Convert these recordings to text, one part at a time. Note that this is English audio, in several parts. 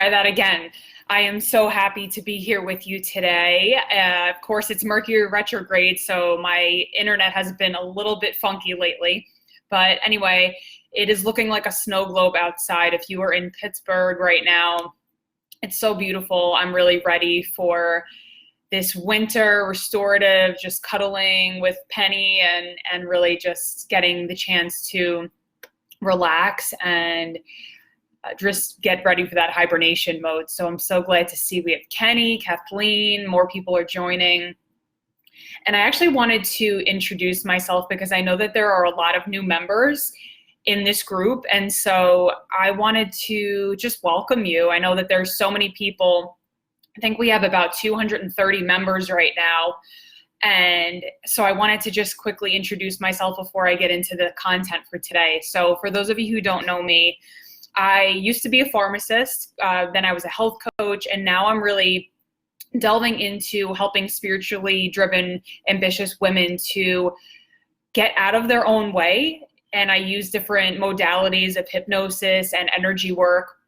Try that again. I am so happy to be here with you today. Of course, it's Mercury retrograde, so my internet has been a little bit funky lately. But anyway, it is looking like a snow globe outside. If you are in Pittsburgh right now, it's so beautiful. I'm really ready for this winter restorative, just cuddling with Penny and really just getting the chance to relax and just get ready for that hibernation mode. So I'm so glad to see we have Kenny, Kathleen, more people are joining. And I actually wanted to introduce myself because I know that there are a lot of new members in this group. And so I wanted to just welcome you. I know that there's so many people. I think we have about 230 members right now. And so I wanted to just quickly introduce myself before I get into the content for today. So for those of you who don't know me, I used to be a pharmacist, then I was a health coach, and now I'm really delving into helping spiritually driven, ambitious women to get out of their own way. And I use different modalities of hypnosis and energy work,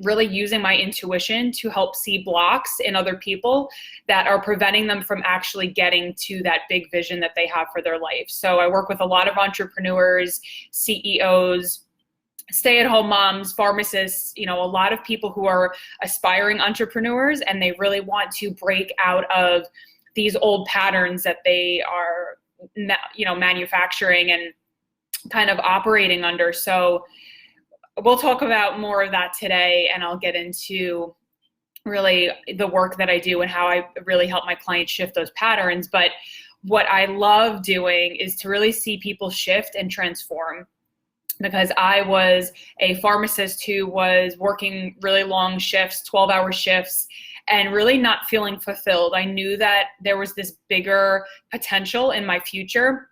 really using my intuition to help see blocks in other people that are preventing them from actually getting to that big vision that they have for their life. So I work with a lot of entrepreneurs, CEOs, stay-at-home moms, pharmacists, a lot of people who are aspiring entrepreneurs, and they really want to break out of these old patterns that they are, manufacturing and kind of operating under. So we'll talk about more of that today, and I'll get into really the work that I do and how I really help my clients shift those patterns. But what I love doing is to really see people shift and transform. Because I was a pharmacist who was working really long shifts, 12-hour shifts, and really not feeling fulfilled. I knew that there was this bigger potential in my future,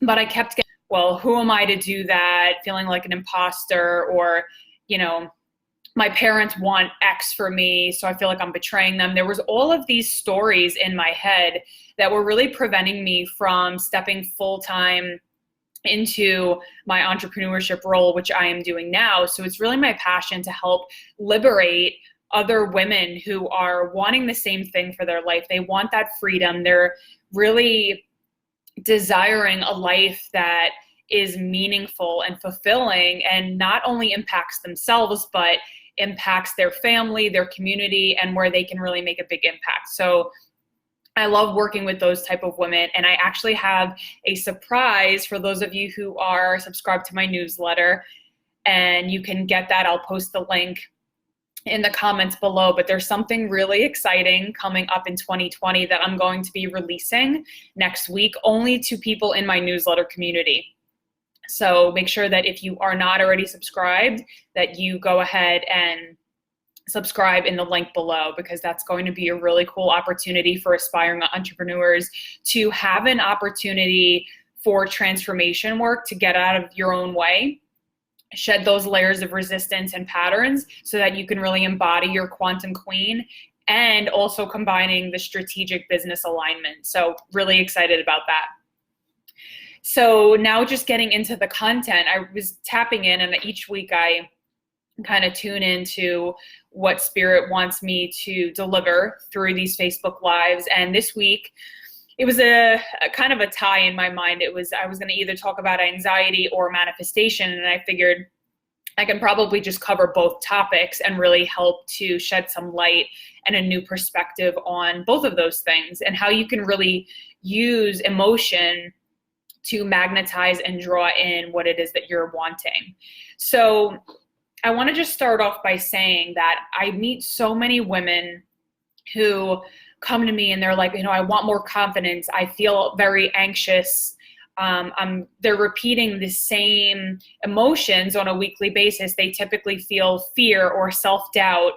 but I kept getting, well, who am I to do that? Feeling like an imposter, or, my parents want X for me, so I feel like I'm betraying them. There was all of these stories in my head that were really preventing me from stepping full-time into my entrepreneurship role, which I am doing now. So it's really my passion to help liberate other women who are wanting the same thing for their life. They want that freedom. They're really desiring a life that is meaningful and fulfilling and not only impacts themselves, but impacts their family, their community, and where they can really make a big impact. So I love working with those type of women, and I actually have a surprise for those of you who are subscribed to my newsletter, and you can get that. I'll post the link in the comments below, but there's something really exciting coming up in 2020 that I'm going to be releasing next week only to people in my newsletter community. So make sure that if you are not already subscribed, that you go ahead and subscribe in the link below, because that's going to be a really cool opportunity for aspiring entrepreneurs to have an opportunity for transformation work, to get out of your own way, shed those layers of resistance and patterns so that you can really embody your quantum queen, and also combining the strategic business alignment. So really excited about that. So now just getting into the content, I was tapping in, and each week I kind of tune into what spirit wants me to deliver through these Facebook Lives. And this week, it was a kind of a tie in my mind. I was going to either talk about anxiety or manifestation, and I figured I can probably just cover both topics and really help to shed some light and a new perspective on both of those things, and how you can really use emotion to magnetize and draw in what it is that you're wanting. So I want to just start off by saying that I meet so many women who come to me and they're like, I want more confidence. I feel very anxious. They're repeating the same emotions on a weekly basis. They typically feel fear or self-doubt,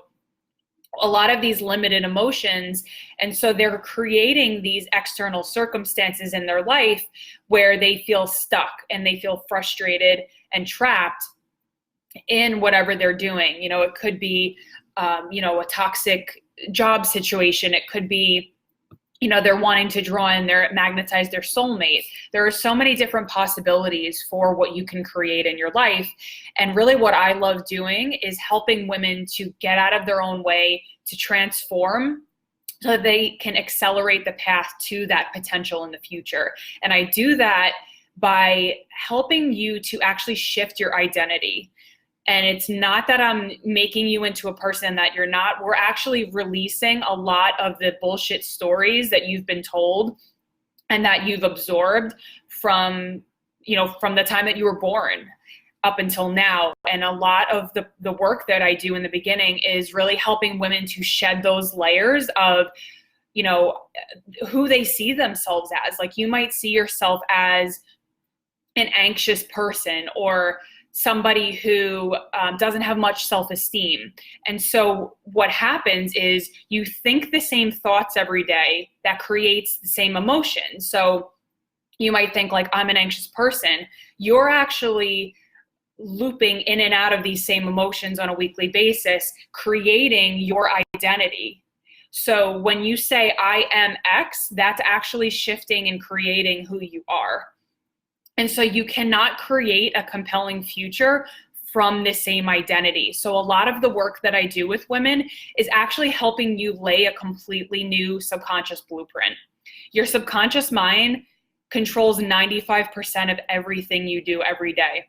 a lot of these limited emotions. And so they're creating these external circumstances in their life where they feel stuck and they feel frustrated and trapped in whatever they're doing. It could be, a toxic job situation. It could be, they're wanting to draw in magnetize their soulmate. There are so many different possibilities for what you can create in your life. And really what I love doing is helping women to get out of their own way, to transform, so that they can accelerate the path to that potential in the future. And I do that by helping you to actually shift your identity. And it's not that I'm making you into a person that you're not. We're actually releasing a lot of the bullshit stories that you've been told and that you've absorbed from the time that you were born up until now. And a lot of the work that I do in the beginning is really helping women to shed those layers of, who they see themselves as. Like, you might see yourself as an anxious person, or somebody who doesn't have much self-esteem. And so what happens is you think the same thoughts every day that creates the same emotion. So you might think, like, I'm an anxious person. You're actually looping in and out of these same emotions on a weekly basis, creating your identity. So when you say I am X, that's actually shifting and creating who you are. And so you cannot create a compelling future from the same identity. So a lot of the work that I do with women is actually helping you lay a completely new subconscious blueprint. Your subconscious mind controls 95% of everything you do every day.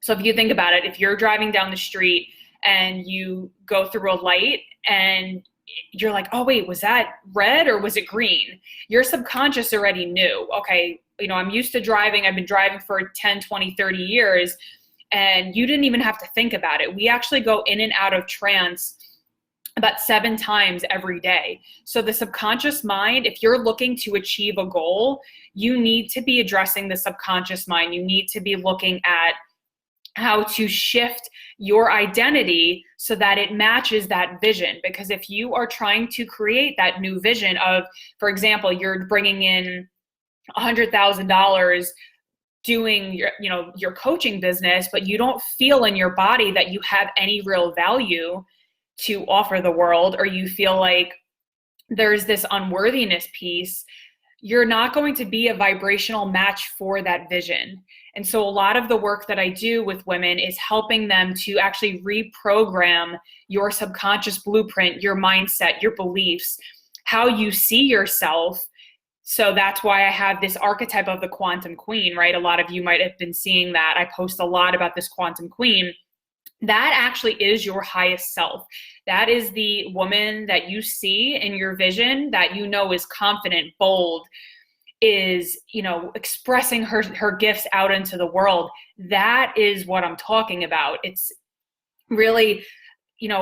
So if you think about it, if you're driving down the street and you go through a light and you're like, oh wait, was that red or was it green? Your subconscious already knew, okay, I'm used to driving. I've been driving for 10, 20, 30 years, and you didn't even have to think about it. We actually go in and out of trance about 7 times every day. So the subconscious mind, if you're looking to achieve a goal, you need to be addressing the subconscious mind. You need to be looking at how to shift your identity so that it matches that vision. Because if you are trying to create that new vision of, for example, you're bringing in $100,000 doing your coaching business, but you don't feel in your body that you have any real value to offer the world, or you feel like there's this unworthiness piece, you're not going to be a vibrational match for that vision. And so a lot of the work that I do with women is helping them to actually reprogram your subconscious blueprint, your mindset, your beliefs, how you see yourself. So that's why I have this archetype of the quantum queen, right? A lot of you might have been seeing that. I post a lot about this quantum queen. That actually is your highest self. That is the woman that you see in your vision that is confident, bold, is, expressing her gifts out into the world. That is what I'm talking about. It's really,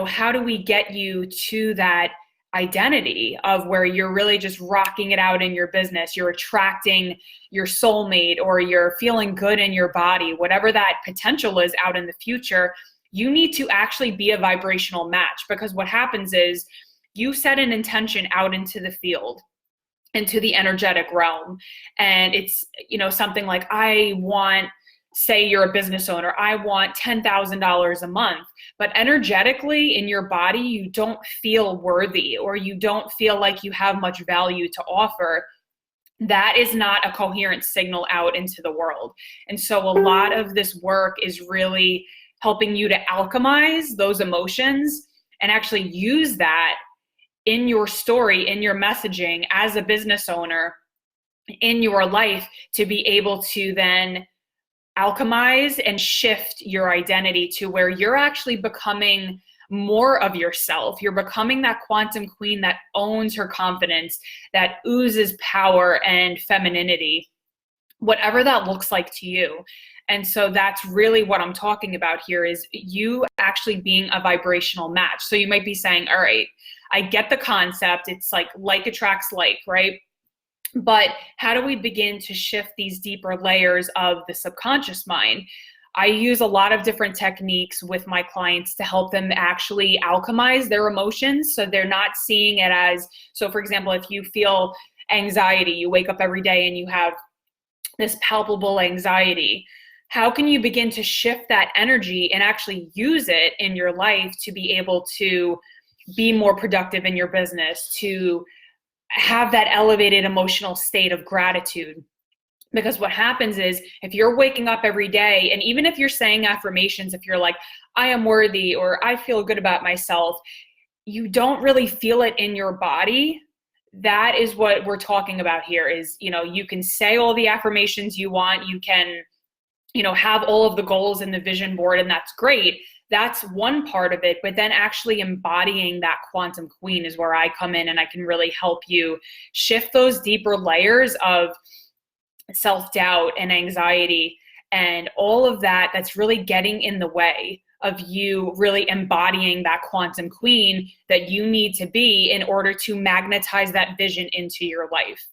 how do we get you to that identity of where you're really just rocking it out in your business, you're attracting your soulmate, or you're feeling good in your body, whatever that potential is out in the future. You need to actually be a vibrational match, because what happens is you set an intention out into the field, into the energetic realm, and it's something like, I want, say you're a business owner, I want $10,000 a month, but energetically in your body, you don't feel worthy, or you don't feel like you have much value to offer. That is not a coherent signal out into the world. And so a lot of this work is really helping you to alchemize those emotions and actually use that in your story, in your messaging as a business owner in your life, to be able to then alchemize and shift your identity to where you're actually becoming more of yourself. You're becoming that quantum queen that owns her confidence, that oozes power and femininity, whatever that looks like to you. And so that's really what I'm talking about here, is you actually being a vibrational match. So you might be saying, all right, I get the concept. It's like attracts like, right? But how do we begin to shift these deeper layers of the subconscious mind? I use a lot of different techniques with my clients to help them actually alchemize their emotions, so they're not seeing it as, so for example, if you feel anxiety, you wake up every day and you have this palpable anxiety, how can you begin to shift that energy and actually use it in your life to be able to be more productive in your business, to have that elevated emotional state of gratitude. Because what happens is, if you're waking up every day, and even if you're saying affirmations, if you're like, I am worthy, or I feel good about myself, you don't really feel it in your body. That is what we're talking about here is, you can say all the affirmations you want. You can, have all of the goals in the vision board, and that's great. That's one part of it. But then actually embodying that quantum queen is where I come in, and I can really help you shift those deeper layers of self-doubt and anxiety and all of that that's really getting in the way of you really embodying that quantum queen that you need to be in order to magnetize that vision into your life.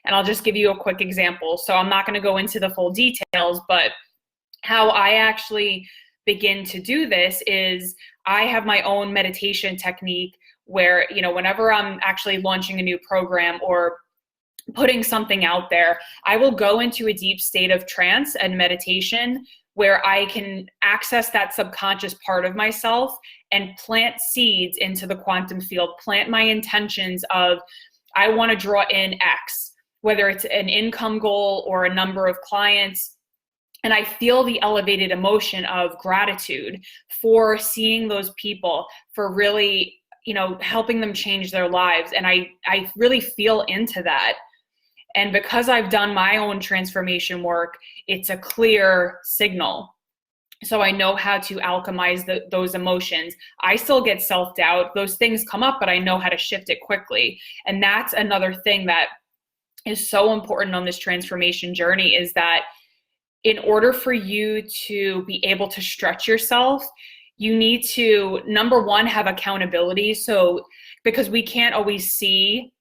And I'll just give you a quick example. So I'm not going to go into the full details, but how I actually begin to do this is I have my own meditation technique where, whenever I'm actually launching a new program or putting something out there, I will go into a deep state of trance and meditation where I can access that subconscious part of myself and plant seeds into the quantum field, plant my intentions of, I want to draw in X, whether it's an income goal or a number of clients. And I feel the elevated emotion of gratitude for seeing those people, for really, helping them change their lives. And I really feel into that. And because I've done my own transformation work, it's a clear signal. So I know how to alchemize those emotions. I still get self-doubt. Those things come up, but I know how to shift it quickly. And that's another thing that is so important on this transformation journey, is that in order for you to be able to stretch yourself, you need to, number one, have accountability. So because we can't always see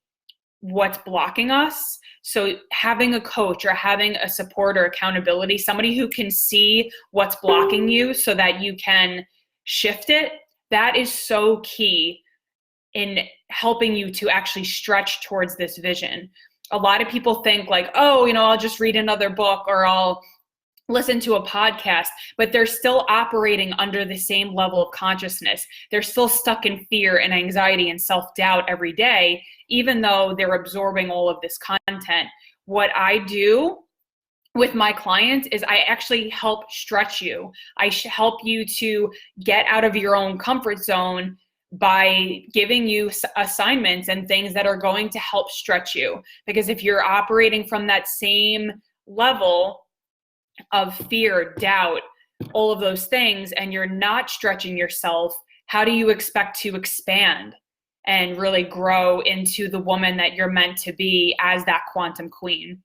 what's blocking us. So having a coach or having a support or accountability, somebody who can see what's blocking you so that you can shift it, that is so key in helping you to actually stretch towards this vision. A lot of people think like, oh, I'll just read another book or I'll listen to a podcast, but they're still operating under the same level of consciousness. They're still stuck in fear and anxiety and self-doubt every day, even though they're absorbing all of this content. What I do with my clients is I actually help stretch you. I help you to get out of your own comfort zone by giving you assignments and things that are going to help stretch you. Because if you're operating from that same level of fear, doubt, all of those things, and you're not stretching yourself, how do you expect to expand and really grow into the woman that you're meant to be as that quantum queen?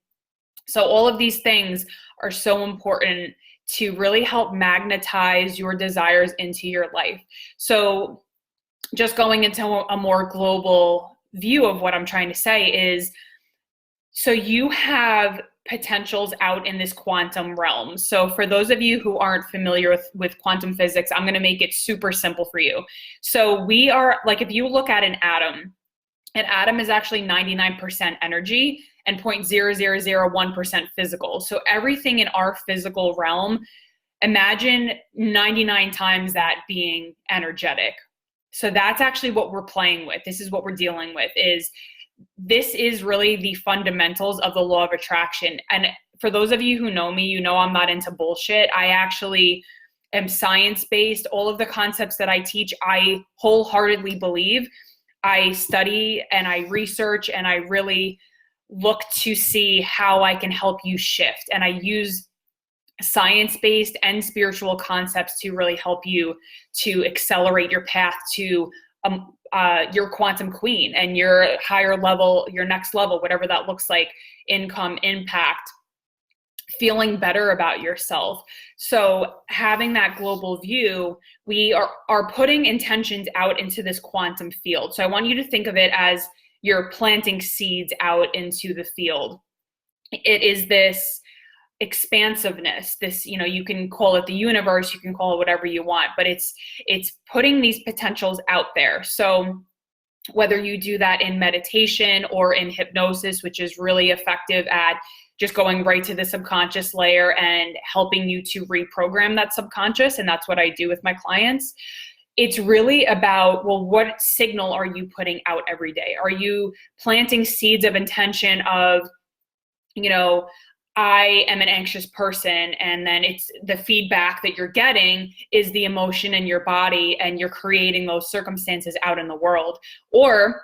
So all of these things are so important to really help magnetize your desires into your life. So just going into a more global view of what I'm trying to say is, so you have potentials out in this quantum realm. So for those of you who aren't familiar with quantum physics, I'm going to make it super simple for you. So we are, like, if you look at an atom is actually 99% energy and 0.0001% physical. So everything in our physical realm, imagine 99 times that being energetic. So that's actually what we're playing with. This is what we're dealing with. This is really the fundamentals of the law of attraction. And for those of you who know me, I'm not into bullshit. I actually am science-based. All of the concepts that I teach, I wholeheartedly believe. I study and I research and I really look to see how I can help you shift. And I use science-based and spiritual concepts to really help you to accelerate your path to your quantum queen and your higher level, your next level, whatever that looks like, income, impact, feeling better about yourself. So having that global view, we are putting intentions out into this quantum field. So I want you to think of it as you're planting seeds out into the field. It is this expansiveness, this, you can call it the universe, you can call it whatever you want, but it's putting these potentials out there. So whether you do that in meditation or in hypnosis, which is really effective at just going right to the subconscious layer and helping you to reprogram that subconscious, and that's what I do with my clients. it's really about, well, what signal are you putting out every day? Are you planting seeds of intention of, you know, I am an anxious person, and then it's the feedback that you're getting is the emotion in your body, and you're creating those circumstances out in the world? Or,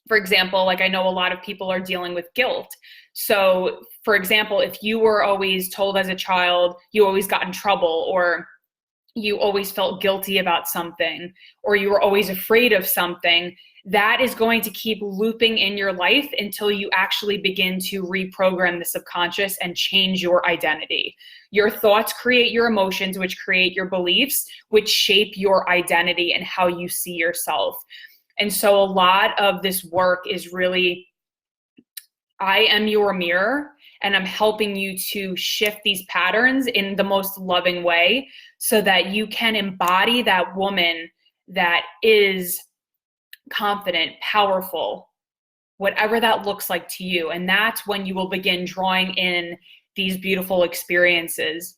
for example, like I know a lot of people are dealing with guilt. So, for example, if you were always told as a child you always got in trouble, or you always felt guilty about something, or you were always afraid of something, that is going to keep looping in your life until you actually begin to reprogram the subconscious and change your identity. Your thoughts create your emotions, which create your beliefs, which shape your identity and how you see yourself. And so a lot of this work is really, I am your mirror, and I'm helping you to shift these patterns in the most loving way so that you can embody that woman that is confident, powerful, whatever that looks like to you. And that's when you will begin drawing in these beautiful experiences.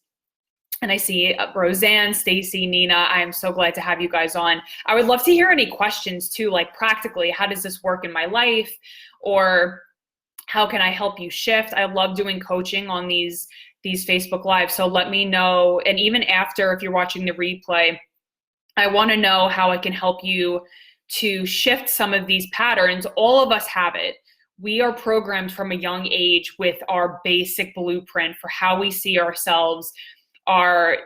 And I see Roseanne, Stacy, Nina, I am so glad to have you guys on. I would love to hear any questions too, like practically, how does this work in my life? Or how can I help you shift? I love doing coaching on these Facebook Lives. So let me know. And even after, if you're watching the replay, I want to know how I can help you to shift some of these patterns. All of us have it. We are programmed from a young age with our basic blueprint for how we see ourselves, our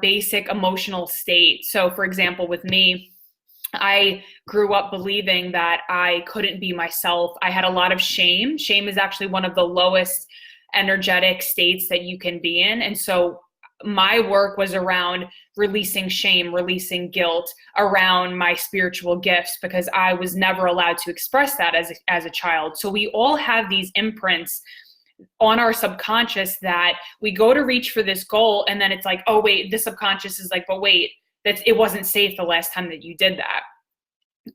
basic emotional state. So for example, with me, I grew up believing that I couldn't be myself. I had a lot of shame. Shame is actually one of the lowest energetic states that you can be in. And so my work was around releasing shame, releasing guilt around my spiritual gifts, because I was never allowed to express that as a child. So we all have these imprints on our subconscious that we go to reach for this goal, and then it's like, oh wait, the subconscious is like, but wait, it wasn't safe the last time that you did that.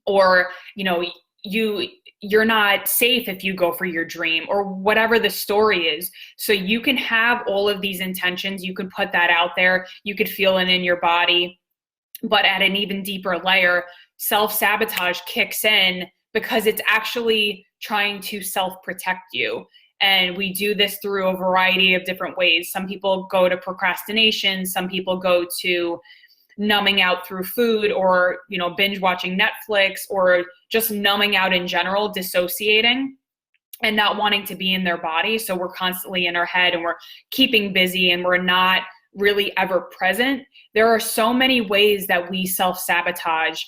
Or, you're not safe if you go for your dream, or whatever the story is. So you can have all of these intentions, you can put that out there, you could feel it in your body, but at an even deeper layer, self-sabotage kicks in because it's actually trying to self-protect you. And we do this through a variety of different ways. Some people go to procrastination, some people go to numbing out through food, or binge watching Netflix, or just numbing out in general, dissociating and not wanting to be in their body. So we're constantly in our head, and we're keeping busy, and we're not really ever present. There are so many ways that we self-sabotage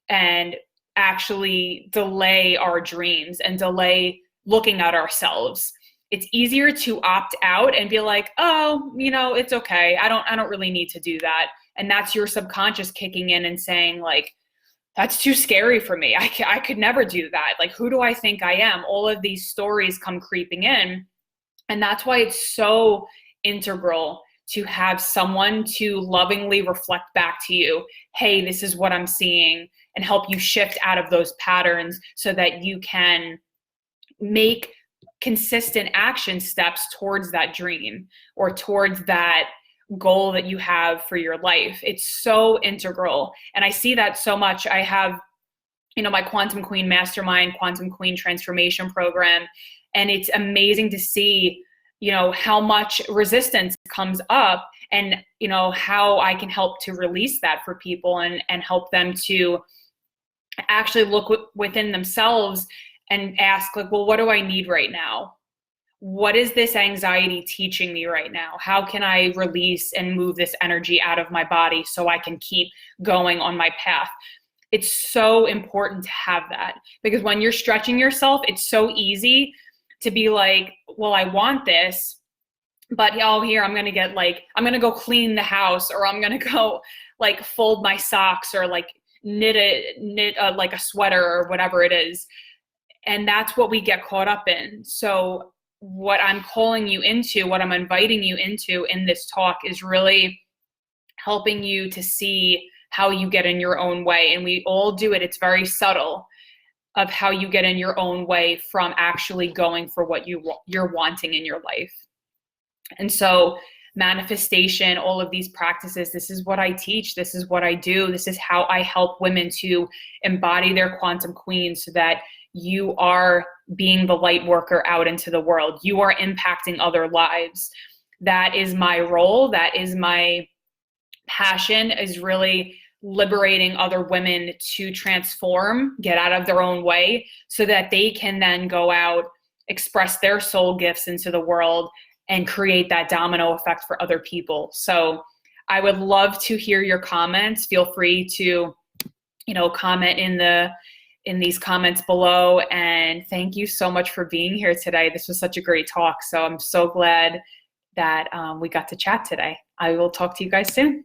and actually delay our dreams and delay looking at ourselves. It's easier to opt out and be like, oh, it's okay. I don't really need to do that. And that's your subconscious kicking in and saying, like, that's too scary for me. I could never do that. Like, who do I think I am? All of these stories come creeping in. And that's why it's so integral to have someone to lovingly reflect back to you, hey, this is what I'm seeing, and help you shift out of those patterns so that you can make consistent action steps towards that dream or towards that goal that you have for your life. It's so integral. And I see that so much. I have, my Quantum Queen Mastermind, Quantum Queen Transformation Program, and it's amazing to see, how much resistance comes up, and, how I can help to release that for people and help them to actually look within themselves and ask, like, well, what do I need right now? What is this anxiety teaching me right now? How can I release and move this energy out of my body so I can keep going on my path? It's so important to have that, because when you're stretching yourself, it's so easy to be like, well, I want this, but here, I'm going to go clean the house, or I'm going to go like fold my socks, or like knit like a sweater, or whatever it is. And that's what we get caught up in. So what I'm calling you into, what I'm inviting you into in this talk, is really helping you to see how you get in your own way. And we all do it. It's very subtle of how you get in your own way from actually going for what you're wanting in your life. And so manifestation, all of these practices. This is what I teach. This is what I do. This is how I help women to embody their quantum queen so that you are being the light worker out into the world. You are impacting other lives. That is my role. That is my passion, is really liberating other women to transform, get out of their own way so that they can then go out, express their soul gifts into the world and create that domino effect for other people. So I would love to hear your comments. Feel free to, comment in these comments below. And thank you so much for being here today. This was such a great talk. So I'm so glad that we got to chat today. I will talk to you guys soon.